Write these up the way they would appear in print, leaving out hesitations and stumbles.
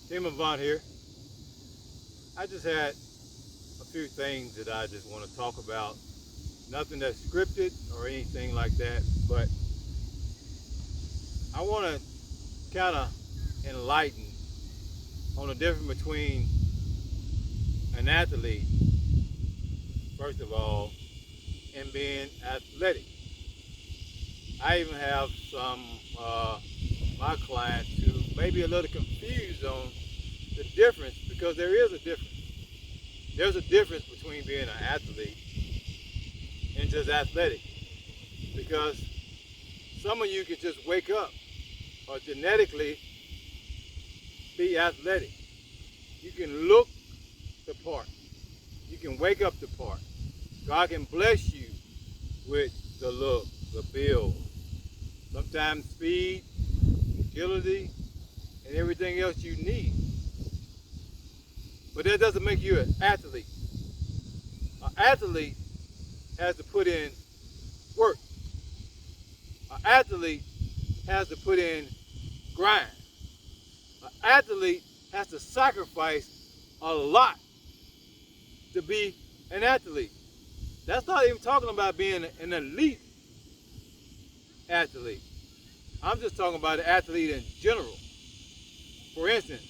TEAMAVANT here. I just had a few things that I just want to talk about. Nothing that's scripted or anything like that, but I want to kind of enlighten on the difference between an athlete, first of all, and being athletic. I even have some my clients who may be a little confused on the difference because there is a difference. There's a difference between being an athlete and just athletic because some of you can just wake up or genetically be athletic. You can look the part. You can wake up the part. God can bless you with the look, the build, sometimes speed, agility, and everything else you need. But that doesn't make you an athlete. An athlete has to put in work. An athlete has to put in grind. An athlete has to sacrifice a lot to be an athlete. That's not even talking about being an elite athlete. I'm just talking about an athlete in general. For instance,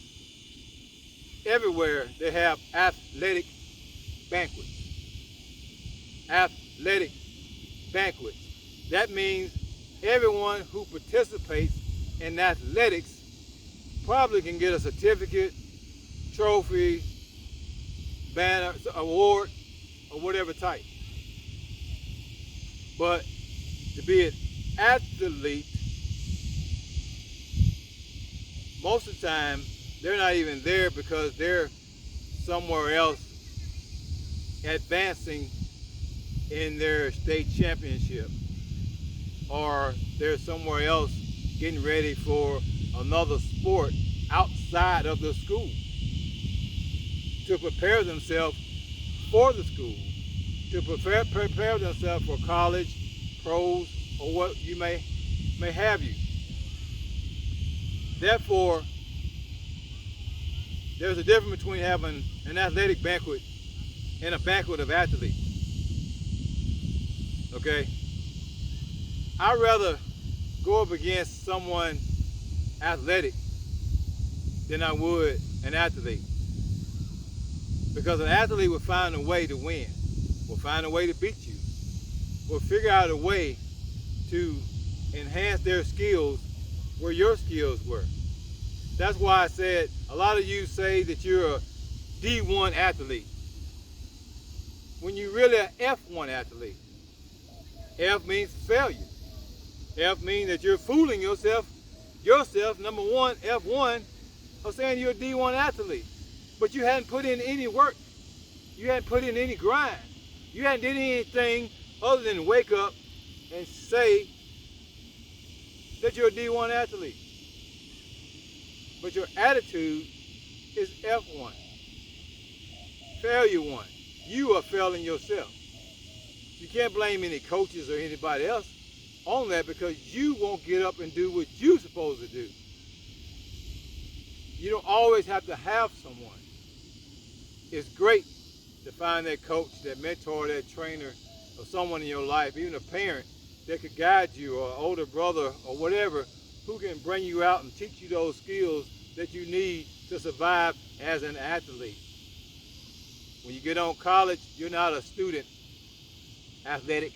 everywhere they have athletic banquets. Athletic banquets. That means everyone who participates in athletics probably can get a certificate, trophy, banner, award, or whatever type. But to be an athlete, most of the time, they're not even there because they're somewhere else advancing in their state championship, or they're somewhere else getting ready for another sport outside of the school to prepare themselves for the school, to prepare themselves for college, pros, or what you may have you. Therefore, there's a difference between having an athletic banquet and a banquet of athletes. Okay? I'd rather go up against someone athletic than I would an athlete. Because an athlete will find a way to win, will find a way to beat you, will figure out a way to enhance their skills where your skills were. That's why I said a lot of you say that you're a D1 athlete when you're really an F1 athlete. F means failure. F means that you're fooling yourself, number one, F1, of saying you're a D1 athlete. But you hadn't put in any work. You hadn't put in any grind. You hadn't done anything other than wake up and say that you're a D1 athlete. But your attitude is F1. Failure one. You are failing yourself. You can't blame any coaches or anybody else on that because you won't get up and do what you're supposed to do. You don't always have to have someone. It's great to find that coach, that mentor, that trainer, or someone in your life, even a parent that could guide you, or an older brother, or whatever, who can bring you out and teach you those skills that you need to survive as an athlete. When you get on college, you're not a student athletic.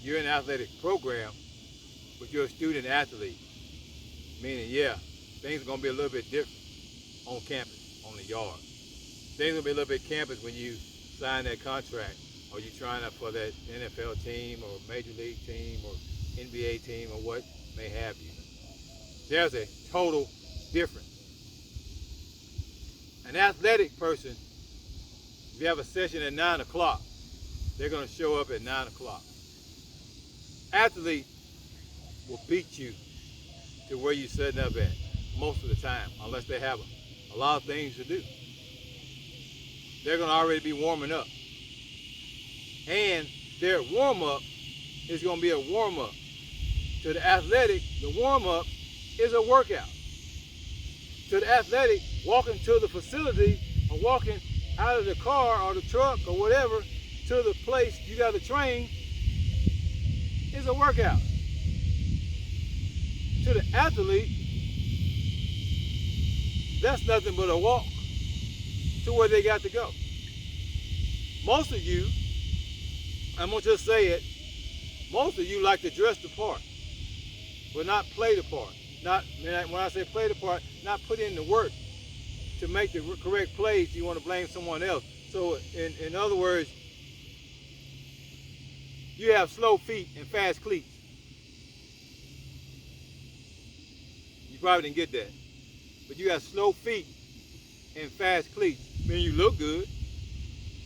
You're in an athletic program, but you're a student athlete. Meaning, yeah, things are going to be a little bit different on campus, on the yard. Things are going to be a little bit campus when you sign that contract, or you're trying out for that NFL team or Major League team or NBA team or what may have you. There's a total difference. An athletic person, if you have a session at 9 o'clock, they're going to show up at 9 o'clock. Athlete will beat you to where you're setting up at most of the time, unless they have a lot of things to do. They're going to already be warming up. And their warm-up is going to be a warm-up. To the athletic, the warm-up is a workout. to the athletic walking to the facility or walking out of the car or the truck or whatever to the place you got to train is a workout. To the athlete, that's nothing but a walk to where they got to go. Most of you, I'm going to just say it, most of you like to dress the part, but not play the part. Not, when I say play the part, not put in the work to make the correct plays. You want to blame someone else. So in other words, you have slow feet and fast cleats. You probably didn't get that. But you have slow feet and fast cleats. I mean, you look good,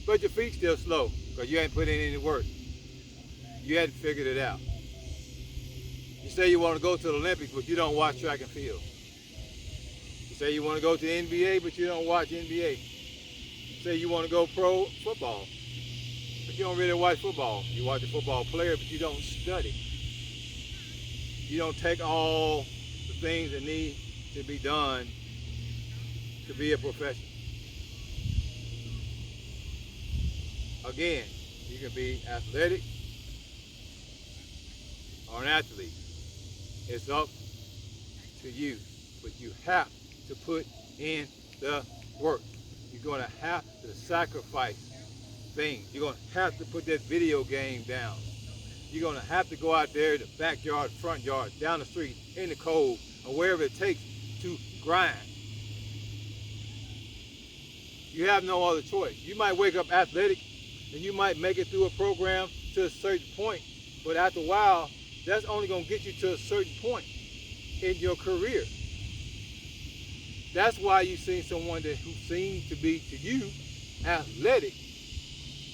but your feet still slow because you ain't put in any work. You hadn't figured it out. You say you want to go to the Olympics, but you don't watch track and field. You say you want to go to the NBA, but you don't watch NBA. You say you want to go pro football, but you don't really watch football. You watch a football player, but you don't study. You don't take all the things that need to be done to be a professional. Again, you can be athletic or an athlete. It's up to you, but you have to put in the work. You're going to have to sacrifice things. You're going to have to put that video game down. You're going to have to go out there in the backyard, front yard, down the street, in the cold, or wherever it takes to grind. You have no other choice. You might wake up athletic and you might make it through a program to a certain point, but after a while, that's only going to get you to a certain point in your career. That's why you see someone who seems to be, to you, athletic,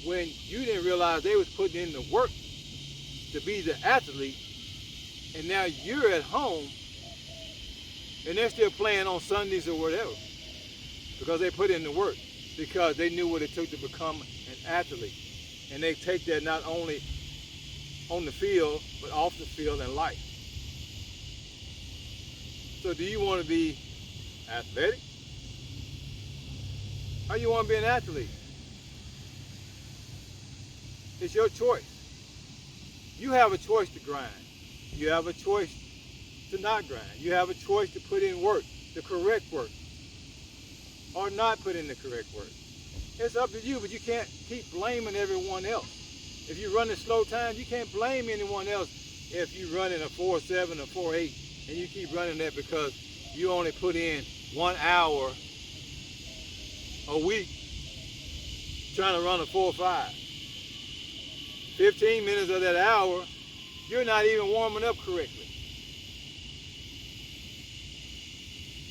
when you didn't realize they was putting in the work to be the athlete, and now you're at home, and they're still playing on Sundays or whatever, because they put in the work, because they knew what it took to become an athlete. And they take that not only on the field, but off the field in life. So do you want to be athletic? Or you want to be an athlete? It's your choice. You have a choice to grind. You have a choice to not grind. You have a choice to put in work, the correct work, or not put in the correct work. It's up to you, but you can't keep blaming everyone else. If you run in slow time, you can't blame anyone else if you run in a 4.7 or 4.8 and you keep running that because you only put in 1 hour a week trying to run a 4.5. 15 minutes of that hour, you're not even warming up correctly.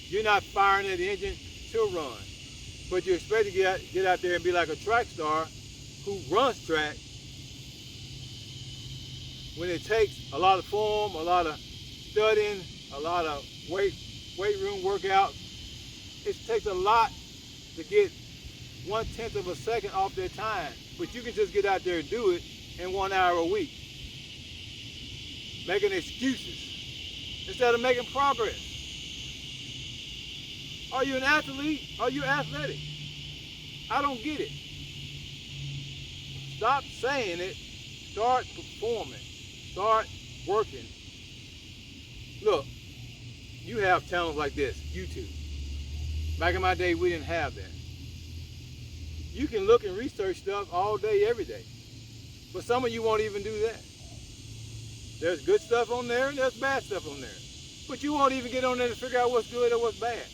You're not firing that engine to run. But you expect to get out there and be like a track star who runs track when it takes a lot of form, a lot of studying, a lot of weight room workout. It takes a lot to get 1/10 of a second off their time. But you can just get out there and do it in 1 hour a week. Making excuses instead of making progress. Are you an athlete? Are you athletic? I don't get it. Stop saying it. Start performing. Start working. Look, you have channels like this, YouTube. Back in my day, we didn't have that. You can look and research stuff all day, every day. But some of you won't even do that. There's good stuff on there and there's bad stuff on there. But you won't even get on there to figure out what's good or what's bad.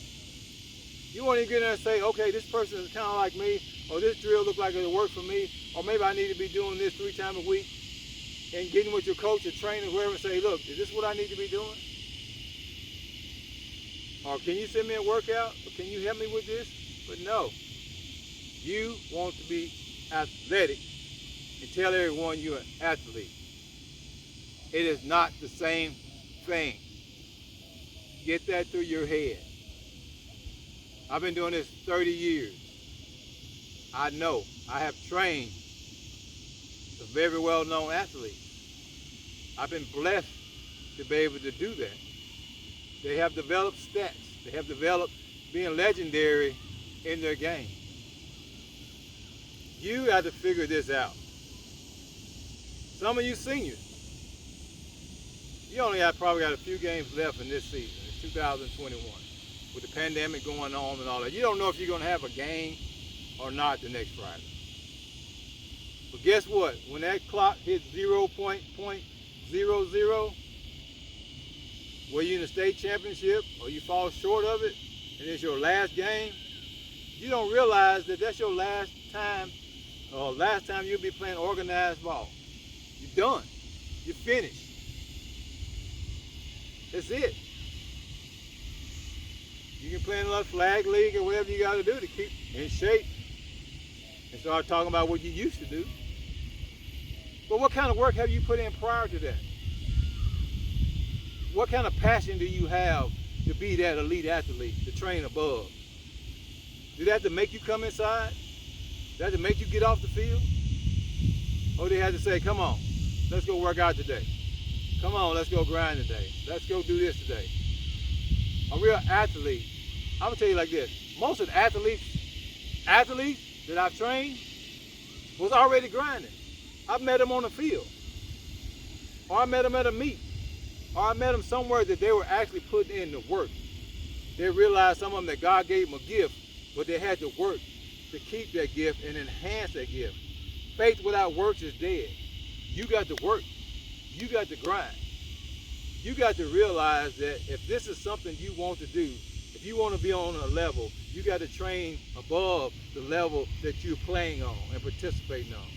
You won't even get in there and say, okay, this person is kind of like me, or this drill looks like it'll work for me, or maybe I need to be doing this 3 times a week, and getting with your coach or trainer, whoever, and say, look, is this what I need to be doing? Or can you send me a workout? Or can you help me with this? But no. You want to be athletic and tell everyone you're an athlete. It is not the same thing. Get that through your head. I've been doing this 30 years. I know. I have trained a very well-known athlete. I've been blessed to be able to do that. They have developed stats. They have developed being legendary in their game. You got to figure this out. Some of you seniors, you only probably got a few games left in this season. It's 2021 with the pandemic going on and all that. You don't know if you're going to have a game or not the next Friday. But guess what? When that clock hits 0.00, where you're in the state championship or you fall short of it, and it's your last game, you don't realize that that's your last time you'll be playing organized ball. You're done. You're finished. That's it. You can play in a flag league or whatever you got to do to keep in shape and start talking about what you used to do. But what kind of work have you put in prior to that? What kind of passion do you have to be that elite athlete, to train above? Do they have to make you come inside? Do they have to make you get off the field? Or do they have to say, come on, let's go work out today. Come on, let's go grind today. Let's go do this today. A real athlete, I'm gonna tell you like this, most of the athletes that I've trained was already grinding. I met them on the field, or I met them at a meet, or I met them somewhere that they were actually putting in the work. They realized, some of them, that God gave them a gift, but they had to work to keep that gift and enhance that gift. Faith without works is dead. You got to work. You got to grind. You got to realize that if this is something you want to do, if you want to be on a level, you got to train above the level that you're playing on and participating on.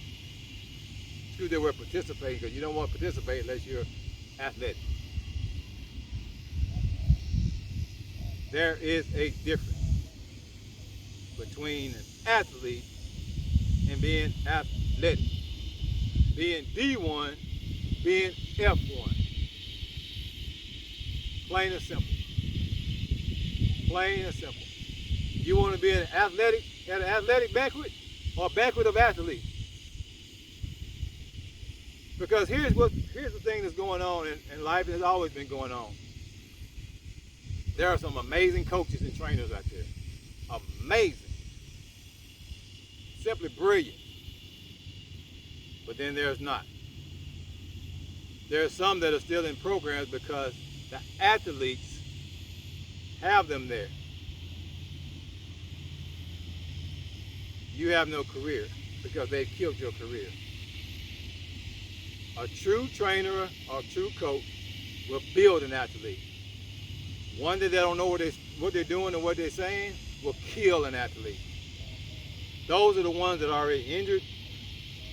Excuse the word participating, because you don't want to participate unless you're athletic. There is a difference between an athlete and being athletic. Being D1, being F1. Plain and simple. Plain and simple. You want to be at an athletic banquet or a banquet of athletes? Because here's the thing that's going on in life, and has always been going on. There are some amazing coaches and trainers out there. Amazing. Simply brilliant. But then there's not. There are some that are still in programs because the athletes have them there. You have no career because they've killed your career. A true trainer or true coach will build an athlete. One that they don't know what they're doing and what they're saying will kill an athlete. Those are the ones that are already injured,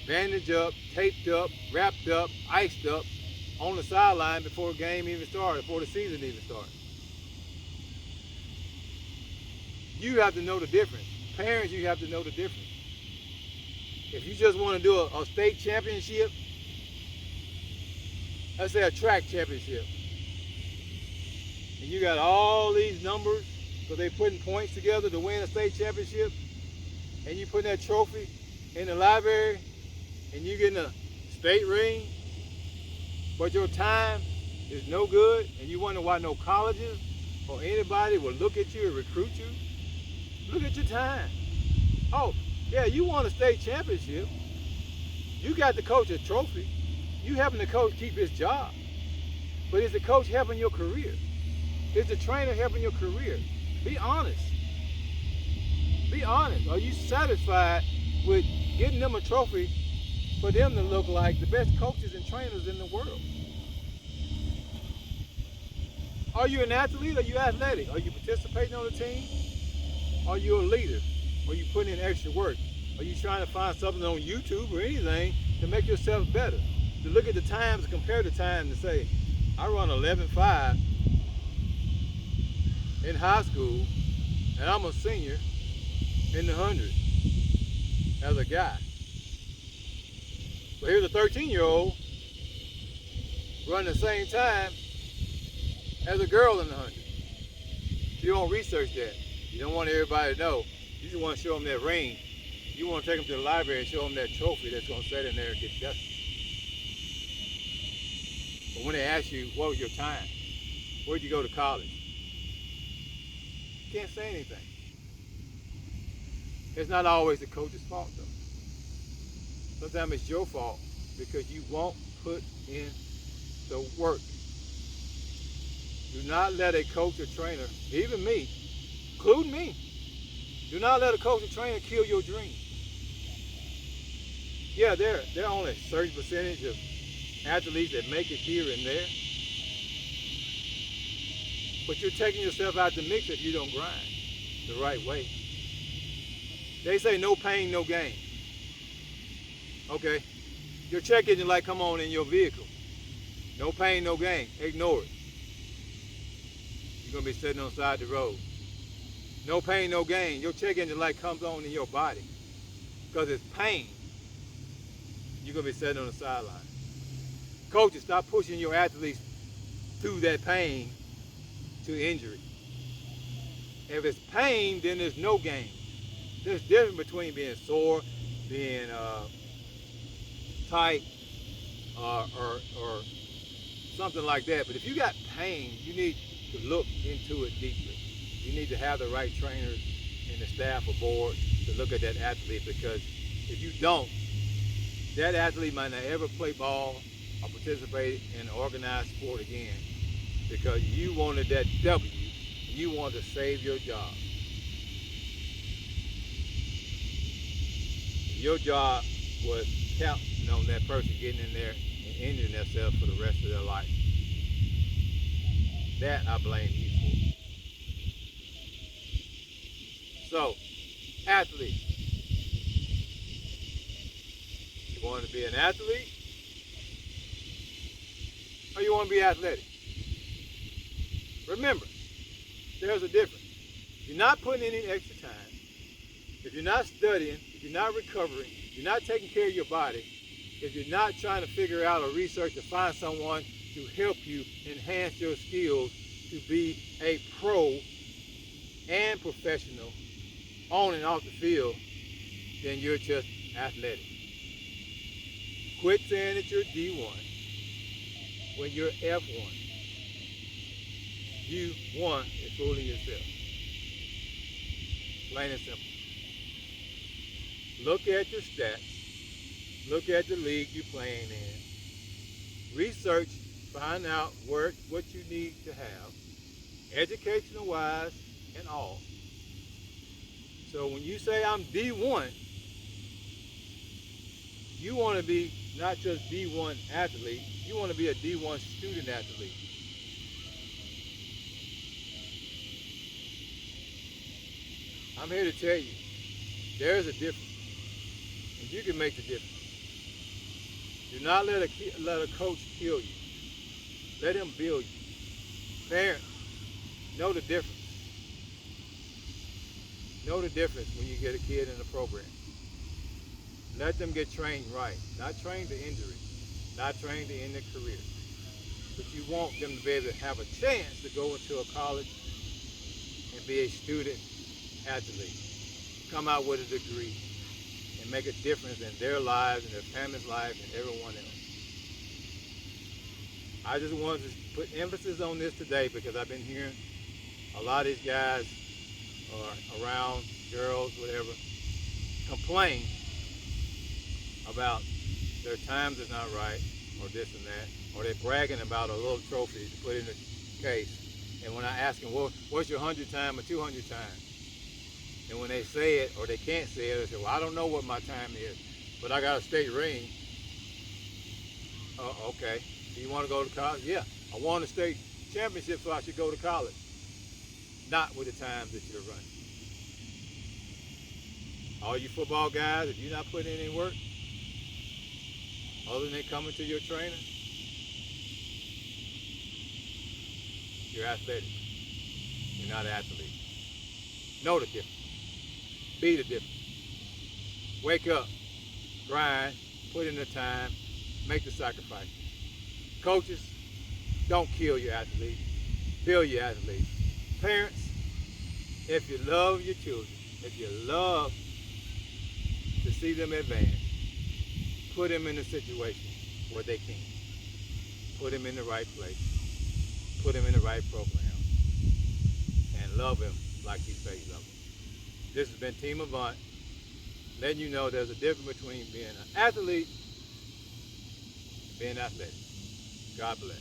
bandaged up, taped up, wrapped up, iced up on the sideline before the game even started, before the season even started. You have to know the difference. Parents, you have to know the difference. If you just want to do a state championship, let's say a track championship, and you got all these numbers because they're putting points together to win a state championship, and you put that trophy in the library, and you get in a state ring, but your time is no good, and you wonder why no colleges or anybody will look at you and recruit you. Look at your time. Oh, yeah, you won a state championship. You got the coach a trophy. You helping the coach keep his job. But is the coach helping your career? Is the trainer helping your career? Be honest. Be honest. Are you satisfied with getting them a trophy for them to look like the best coaches and trainers in the world? Are you an athlete? Are you athletic? Are you participating on the team? Are you a leader? Are you putting in extra work? Are you trying to find something on YouTube or anything to make yourself better? To look at the times, compare the time to say, I run 11.5 in high school, and I'm a senior in the 100 as a guy. But here's a 13-year-old running the same time as a girl in the 100. You don't research that. You don't want everybody to know. You just want to show them that ring. You want to take them to the library and show them that trophy that's going to sit in there and get dusted. But when they ask you, what was your time? Where'd you go to college? can't say anything. It's not always the coach's fault, though. Sometimes it's your fault because you won't put in the work. Do not let a coach or trainer, even me, including me, do not let a coach or trainer kill your dream. Yeah, there are only a certain percentage of athletes that make it here and there. But you're taking yourself out the mix if you don't grind the right way. They say no pain, no gain. Okay, your check engine light come on in your vehicle. No pain, no gain. Ignore it. You're gonna be sitting on the side of the road. No pain, no gain. Your check engine light comes on in your body because it's pain. You're gonna be sitting on the sideline. Coaches, stop pushing your athletes through that pain to injury. If it's pain, then there's no gain. There's a difference between being sore, being tight, or something like that. But if you got pain, you need to look into it deeply. You need to have the right trainers and the staff aboard to look at that athlete, because if you don't, that athlete might not ever play ball or participate in an organized sport again, because you wanted that W and you wanted to save your job. Your job was counting on that person getting in there and injuring themselves for the rest of their life. That I blame you for. So, athletes, you want to be an athlete or you want to be athletic? Remember, there's a difference. If you're not putting in any extra time, if you're not studying, if you're not recovering, if you're not taking care of your body, if you're not trying to figure out or research to find someone to help you enhance your skills to be a pro and professional on and off the field, then you're just athletic. Quit saying that you're D1 when you're F1. You1 is fooling yourself. Plain and simple. Look at your stats. Look at the league you're playing in. Research, find out what you need to have, educational wise and all. So when you say I'm D1, you want to be not just D1 athlete, you want to be a D1 student athlete. I'm here to tell you, there's a difference, and you can make the difference. Do not let a coach kill you. Let him build you. Parents, know the difference. Know the difference when you get a kid in the program. Let them get trained right. Not trained to injury, not trained to end their career. But you want them to be able to have a chance to go into a college and be a student athlete. Come out with a degree and make a difference in their lives and their family's life and everyone else. I just wanted to put emphasis on this today because I've been hearing a lot of these guys or around, girls, whatever, complain about their times is not right or this and that, or they're bragging about a little trophy to put in the case. And when I ask them, well, what's your 100 time or 200 time? And when they say it or they can't say it, they say, well, I don't know what my time is, but I got a state ring. Oh, okay. Do you want to go to college? Yeah, I won a state championship, so I should go to college. Not with the times that you're running. All you football guys, if you're not putting in any work, other than coming to your trainer, you're athletic. You're not an athlete. Know the difference. Be the difference. Wake up, grind, put in the time, make the sacrifice. Coaches, don't kill your athletes. Build your athletes. Parents, if you love your children, if you love to see them advance, put them in a situation where they can. Put them in the right place. Put them in the right program. And love them like he's faith level. This has been Team Avant, letting you know there's a difference between being an athlete and being athletic. God bless.